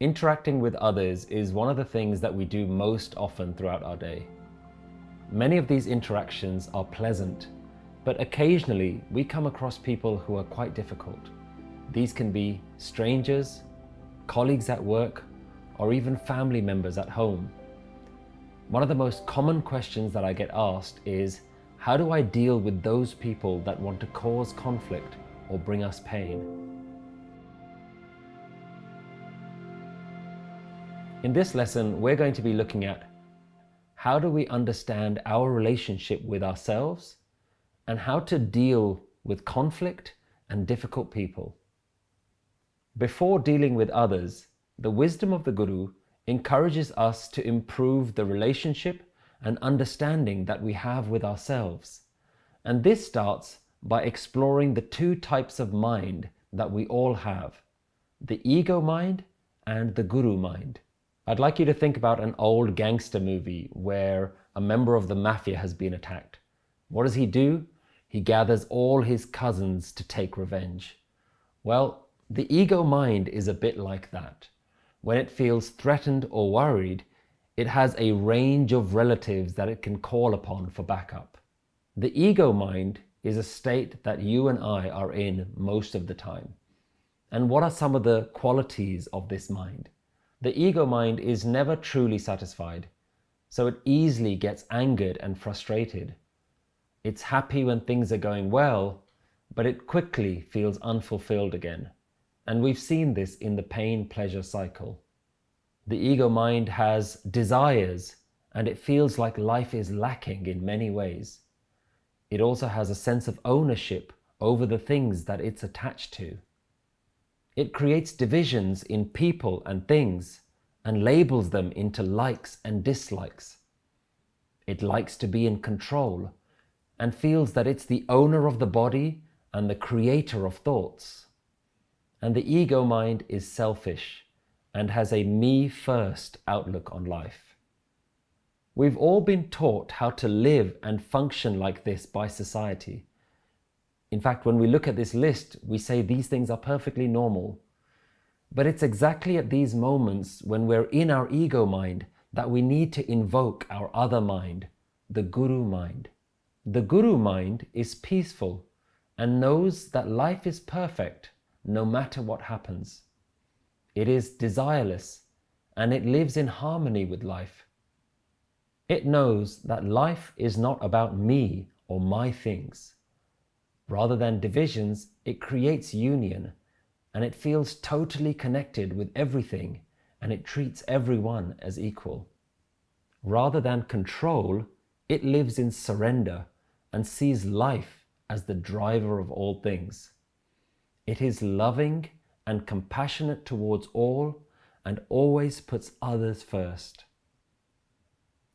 Interacting with others is one of the things that we do most often throughout our day. Many of these interactions are pleasant, but occasionally we come across people who are quite difficult. These can be strangers, colleagues at work, or even family members at home. One of the most common questions that I get asked is, how do I deal with those people that want to cause conflict or bring us pain? In this lesson, we're going to be looking at how do we understand our relationship with ourselves and how to deal with conflict and difficult people. Before dealing with others, the wisdom of the Guru encourages us to improve the relationship and understanding that we have with ourselves. And this starts by exploring the two types of mind that we all have, the ego mind and the Guru mind. I'd like you to think about an old gangster movie where a member of the mafia has been attacked. What does he do? He gathers all his cousins to take revenge. Well, the ego mind is a bit like that. When it feels threatened or worried, it has a range of relatives that it can call upon for backup. The ego mind is a state that you and I are in most of the time. And what are some of the qualities of this mind? The ego mind is never truly satisfied, so it easily gets angered and frustrated. It's happy when things are going well, but it quickly feels unfulfilled again. And we've seen this in the pain-pleasure cycle. The ego mind has desires, and it feels like life is lacking in many ways. It also has a sense of ownership over the things that it's attached to. It creates divisions in people and things and labels them into likes and dislikes. It likes to be in control and feels that it's the owner of the body and the creator of thoughts. And the ego mind is selfish and has a me-first outlook on life. We've all been taught how to live and function like this by society. In fact, when we look at this list, we say these things are perfectly normal. But it's exactly at these moments when we're in our ego mind that we need to invoke our other mind, the Guru mind. The Guru mind is peaceful and knows that life is perfect no matter what happens. It is desireless and it lives in harmony with life. It knows that life is not about me or my things. Rather than divisions, it creates union, and it feels totally connected with everything, and it treats everyone as equal. Rather than control, it lives in surrender and sees life as the driver of all things. It is loving and compassionate towards all and always puts others first.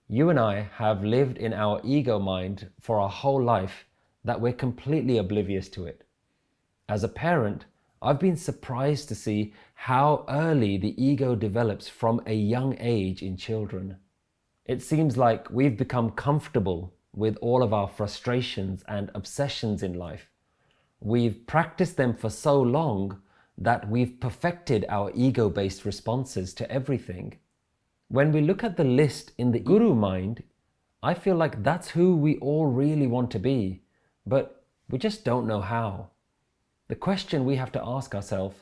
You and I have lived in our ego mind for our whole life that we're completely oblivious to it. As a parent, I've been surprised to see how early the ego develops from a young age in children. It seems like we've become comfortable with all of our frustrations and obsessions in life. We've practiced them for so long that we've perfected our ego-based responses to everything. When we look at the list in the Guru mind, I feel like that's who we all really want to be, but we just don't know how. The question we have to ask ourselves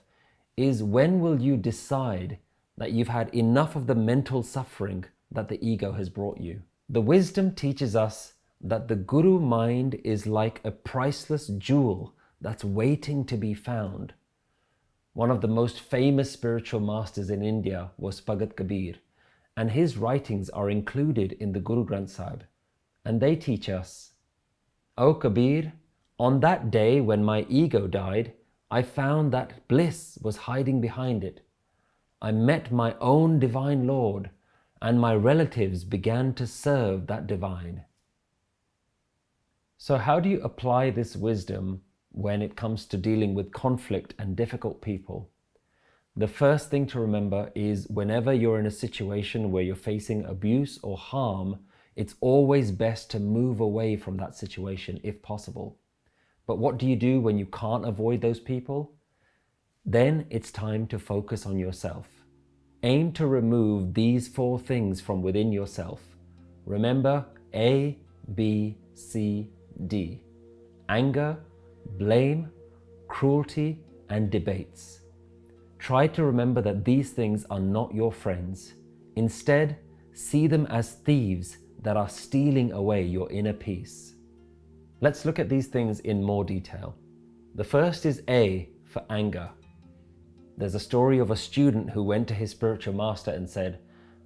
is, when will you decide that you've had enough of the mental suffering that the ego has brought you? The wisdom teaches us that the Guru mind is like a priceless jewel that's waiting to be found. One of the most famous spiritual masters in India was Bhagat Kabir, and his writings are included in the Guru Granth Sahib. And they teach us, "O Kabir, on that day when my ego died, I found that bliss was hiding behind it. I met my own divine Lord, and my relatives began to serve that divine." So how do you apply this wisdom when it comes to dealing with conflict and difficult people? The first thing to remember is, whenever you're in a situation where you're facing abuse or harm, it's always best to move away from that situation if possible. But what do you do when you can't avoid those people? Then it's time to focus on yourself. aim to remove these 4 things from within yourself. Remember A, B, C, D. Anger, blame, cruelty, and debates. Try to remember that these things are not your friends. Instead, see them as thieves that are stealing away your inner peace. Let's look at these things in more detail. The first is A for anger. There's a story of a student who went to his spiritual master and said,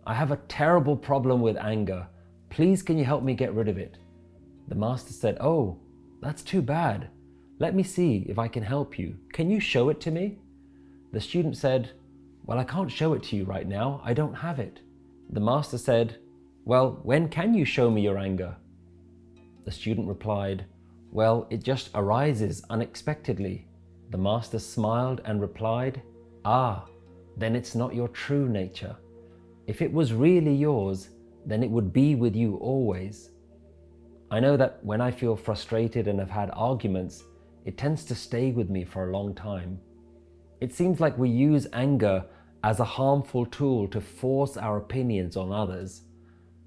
"I have a terrible problem with anger. Please, can you help me get rid of it?" The master said, "Oh, that's too bad. Let me see if I can help you. Can you show it to me?" The student said, "Well, I can't show it to you right now. I don't have it." The master said, "Well, when can you show me your anger?" The student replied, "Well, it just arises unexpectedly." The master smiled and replied, "Ah, then it's not your true nature. If it was really yours, then it would be with you always." I know that when I feel frustrated and have had arguments, it tends to stay with me for a long time. It seems like we use anger as a harmful tool to force our opinions on others.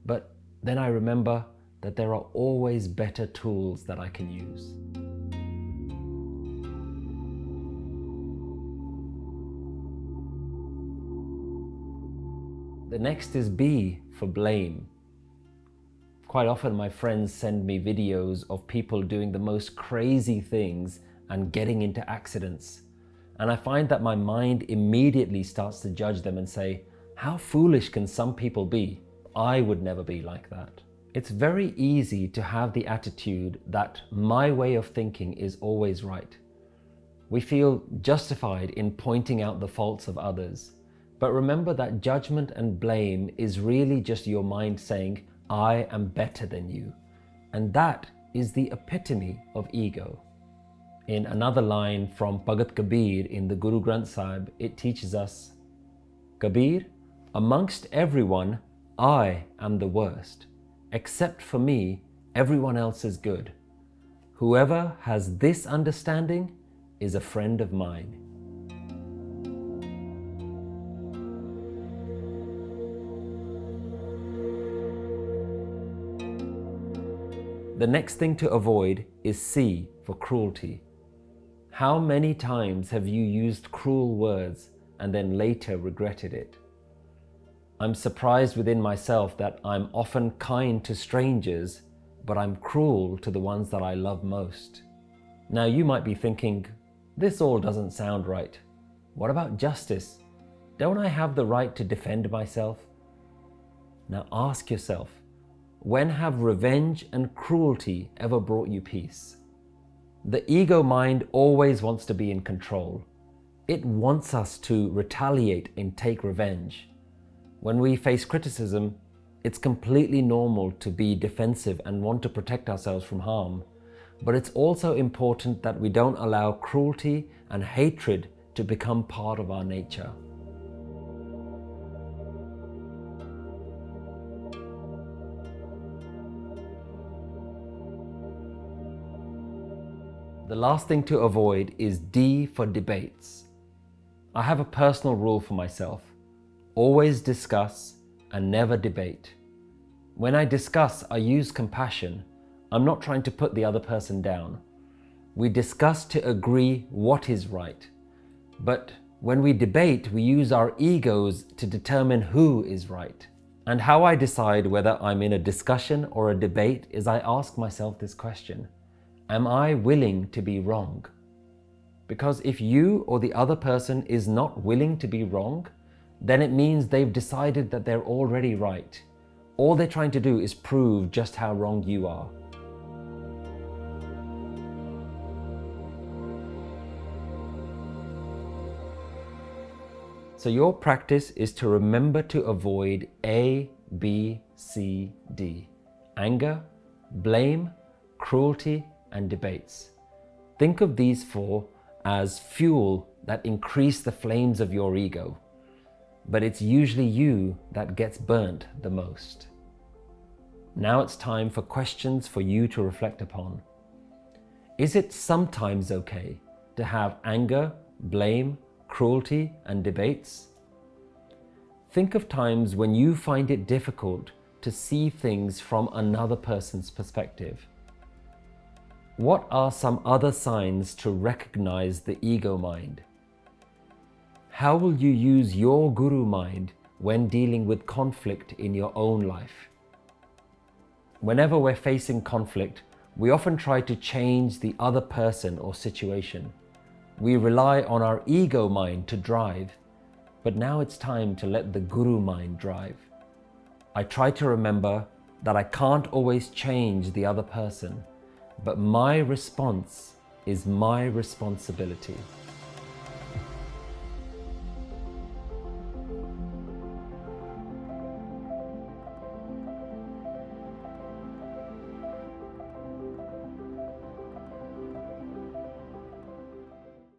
But then I remember that there are always better tools that I can use. The next is B for blame. Quite often my friends send me videos of people doing the most crazy things and getting into accidents. And I find that my mind immediately starts to judge them and say, "How foolish can some people be? I would never be like that." It's very easy to have the attitude that my way of thinking is always right. We feel justified in pointing out the faults of others. But remember that judgment and blame is really just your mind saying, "I am better than you." And that is the epitome of ego. In another line from Bhagat Kabir in the Guru Granth Sahib, it teaches us, "Kabir, amongst everyone, I am the worst. Except for me, everyone else is good. Whoever has this understanding is a friend of mine." The next thing to avoid is C for cruelty. How many times have you used cruel words and then later regretted it? I'm surprised within myself that I'm often kind to strangers, but I'm cruel to the ones that I love most. Now you might be thinking, this all doesn't sound right. What about justice? Don't I have the right to defend myself? Now ask yourself, when have revenge and cruelty ever brought you peace? The ego mind always wants to be in control. It wants us to retaliate and take revenge. When we face criticism, it's completely normal to be defensive and want to protect ourselves from harm. But it's also important that we don't allow cruelty and hatred to become part of our nature. The last thing to avoid is D for debates. I have a personal rule for myself. Always discuss and never debate. When I discuss, I use compassion. I'm not trying to put the other person down. We discuss to agree what is right. But when we debate, we use our egos to determine who is right. And how I decide whether I'm in a discussion or a debate is I ask myself this question: am I willing to be wrong? Because if you or the other person is not willing to be wrong, then it means they've decided that they're already right. All they're trying to do is prove just how wrong you are. So your practice is to remember to avoid A, B, C, D. Anger, blame, cruelty, and debates. Think of these 4 as fuel that increase the flames of your ego. But it's usually you that gets burnt the most. Now it's time for questions for you to reflect upon. Is it sometimes okay to have anger, blame, cruelty, and debates? Think of times when you find it difficult to see things from another person's perspective. What are some other signs to recognize the ego mind? How will you use your guru mind when dealing with conflict in your own life? Whenever we're facing conflict, we often try to change the other person or situation. We rely on our ego mind to drive, but now it's time to let the guru mind drive. I try to remember that I can't always change the other person, but my response is my responsibility.